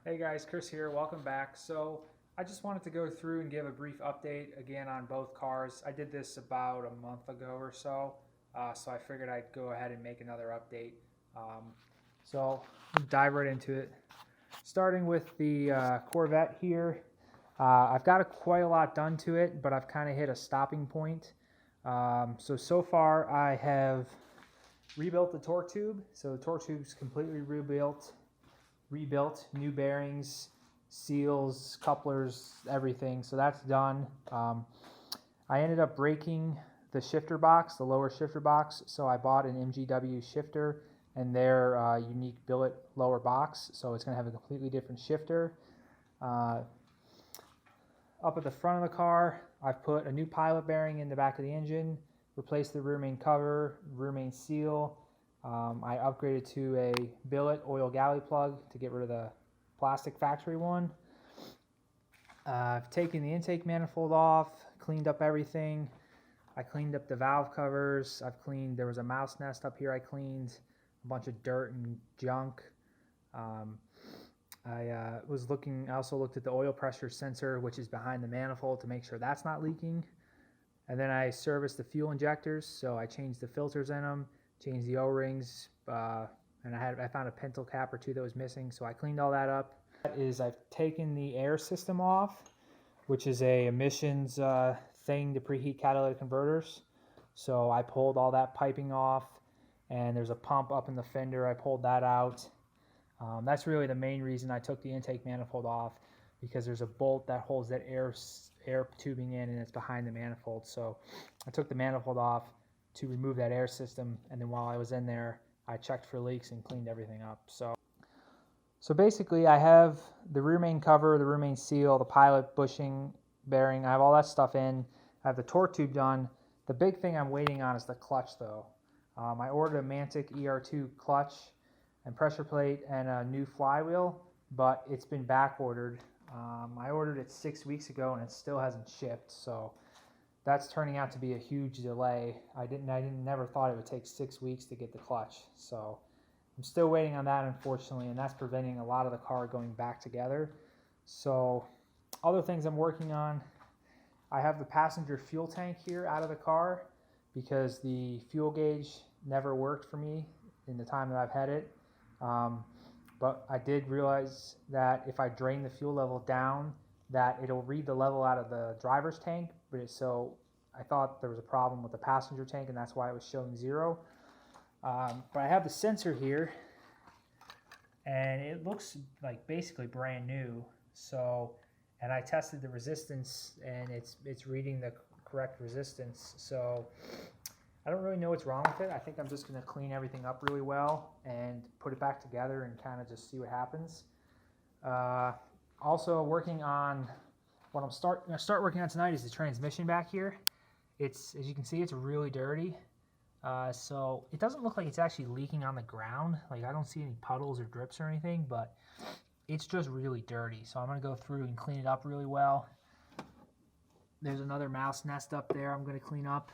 Hey guys, Chris here, welcome back. So I just wanted to go through and give a brief update again on both cars. I did this about a month ago or so, so I figured I'd go ahead and make another update. So I'll dive right into it. Starting with the Corvette here, I've got quite a lot done to it, but I've kind of hit a stopping point. So far I have rebuilt the torque tube. So the torque tube's completely rebuilt, new bearings, seals, couplers, everything. So that's done. I ended up breaking the shifter box, the lower shifter box. So I bought an MGW shifter and their unique billet lower box. So it's going to have a completely different shifter. Up at the front of the car, I've put a new pilot bearing in the back of the engine, replaced the rear main cover, rear main seal. I upgraded to a billet oil galley plug to get rid of the plastic factory one. I've taken the intake manifold off, cleaned up everything. I cleaned up the valve covers. There was a mouse nest up here I cleaned, a bunch of dirt and junk. I also looked at the oil pressure sensor, which is behind the manifold, to make sure that's not leaking. And then I serviced the fuel injectors, so I changed the filters in them, changed the O-rings, and I found a pintle cap or two that was missing, so I cleaned all that up. I've taken the air system off, which is a emissions thing to preheat catalytic converters. So I pulled all that piping off, and there's a pump up in the fender. I pulled that out. That's really the main reason I took the intake manifold off, because there's a bolt that holds that air tubing in, and it's behind the manifold. So I took the manifold off to remove that air system, and then while I was in there, I checked for leaks and cleaned everything up. So basically, I have the rear main cover, the rear main seal, the pilot bushing bearing. I have all that stuff in. I have the torque tube done. The big thing I'm waiting on is the clutch, though. I ordered a Mantic ER2 clutch and pressure plate and a new flywheel, but it's been back ordered. I ordered it 6 weeks ago and it still hasn't shipped, so that's turning out to be a huge delay. I never thought it would take 6 weeks to get the clutch, so I'm still waiting on that, unfortunately, and that's preventing a lot of the car going back together. So other things I'm working on, I have the passenger fuel tank here out of the car because the fuel gauge never worked for me in the time that I've had it. But I did realize that if I drain the fuel level down, that it'll read the level out of the driver's tank, so I thought there was a problem with the passenger tank, and that's why it was showing 0. But I have the sensor here, and it looks like basically brand new. And I tested the resistance, and it's reading the correct resistance. So I don't really know what's wrong with it. I think I'm just going to clean everything up really well and put it back together and kind of just see what happens. Also working on what I'm going to start working on tonight is the transmission back here. As you can see, it's really dirty. So it doesn't look like it's actually leaking on the ground. Like, I don't see any puddles or drips or anything, but it's just really dirty. So I'm going to go through and clean it up really well. There's another mouse nest up there I'm going to clean up.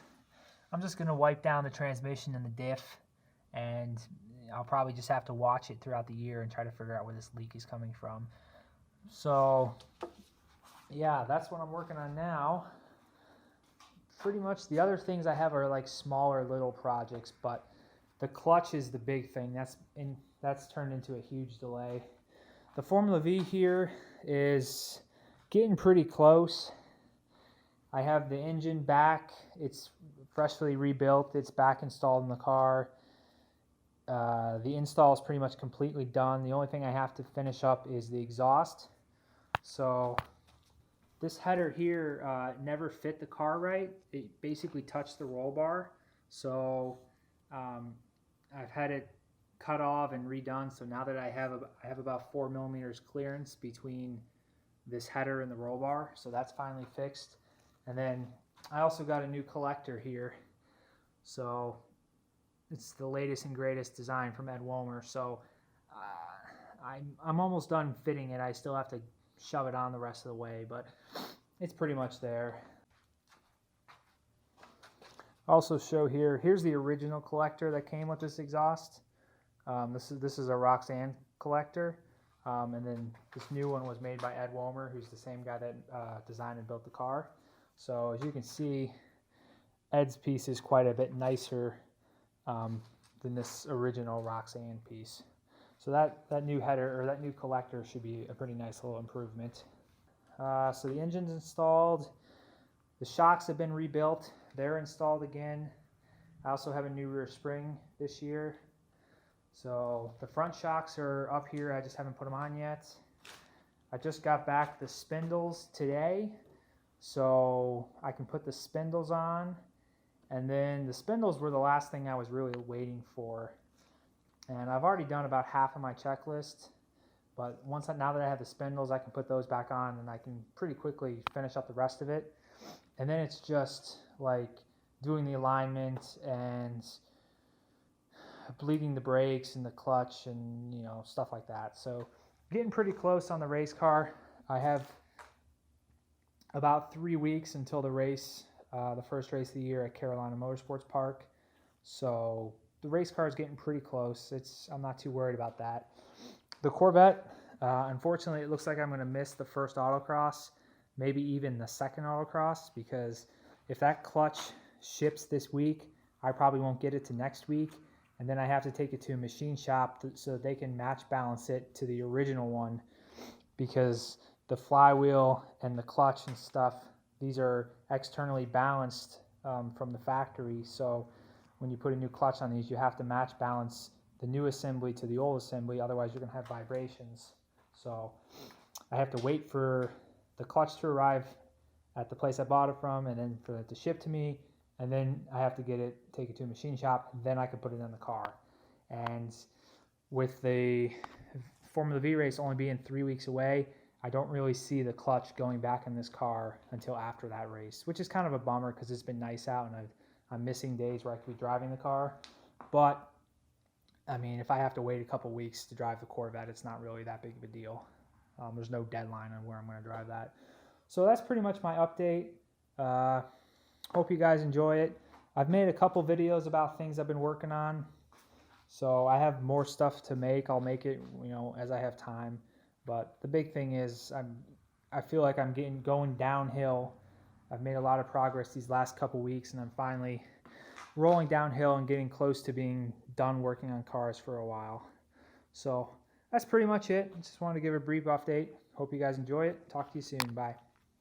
I'm just going to wipe down the transmission and the diff, and I'll probably just have to watch it throughout the year and try to figure out where this leak is coming from. So yeah, that's what I'm working on now. Pretty much the other things I have are like smaller little projects, but the clutch is the big thing. That's turned into a huge delay. The Formula Vee here is getting pretty close. I have the engine back. It's freshly rebuilt. It's back installed in the car. The install is pretty much completely done. The only thing I have to finish up is the exhaust. So this header here never fit the car right. It basically touched the roll bar. So I've had it cut off and redone. So now that I have about 4 millimeters clearance between this header and the roll bar. So that's finally fixed. And then I also got a new collector here. So it's the latest and greatest design from Ed Womer. So I'm almost done fitting it. I still have to shove it on the rest of the way, but it's pretty much there. Also show here's the original collector that came with this exhaust. This is a Roxanne collector. And then this new one was made by Ed Womer, who's the same guy that designed and built the car. So as you can see, Ed's piece is quite a bit nicer than this original Roxanne piece. So that new header, or that new collector, should be a pretty nice little improvement. So the engine's installed. The shocks have been rebuilt. They're installed again. I also have a new rear spring this year. So the front shocks are up here. I just haven't put them on yet. I just got back the spindles today, so I can put the spindles on. And then the spindles were the last thing I was really waiting for. And I've already done about half of my checklist. But now that I have the spindles, I can put those back on and I can pretty quickly finish up the rest of it. And then it's just like doing the alignment and bleeding the brakes and the clutch and, you know, stuff like that. So getting pretty close on the race car. I have about 3 weeks until the race, the first race of the year at Carolina Motorsports Park. So the race car is getting pretty close. I'm not too worried about that. The Corvette, unfortunately, it looks like I'm going to miss the first autocross, maybe even the second autocross, because if that clutch ships this week, I probably won't get it to next week, and then I have to take it to a machine shop so that they can match balance it to the original one, because the flywheel and the clutch and stuff, these are externally balanced from the factory. So when you put a new clutch on these, you have to match balance the new assembly to the old assembly, otherwise you're going to have vibrations. So I have to wait for the clutch to arrive at the place I bought it from, and then for it to ship to me, and then I have to take it to a machine shop, then I can put it in the car. And with the Formula Vee race only being 3 weeks away, I don't really see the clutch going back in this car until after that race, which is kind of a bummer because it's been nice out and I'm missing days where I could be driving the car. But I mean, if I have to wait a couple weeks to drive the Corvette, it's not really that big of a deal. There's no deadline on where I'm going to drive that. So that's pretty much my update. Hope you guys enjoy it. I've made a couple videos about things I've been working on. So I have more stuff to make. I'll make it, you know, as I have time. But the big thing is I feel like I'm going downhill. I've made a lot of progress these last couple weeks, and I'm finally rolling downhill and getting close to being done working on cars for a while. So that's pretty much it. Just wanted to give a brief update. Hope you guys enjoy it. Talk to you soon. Bye.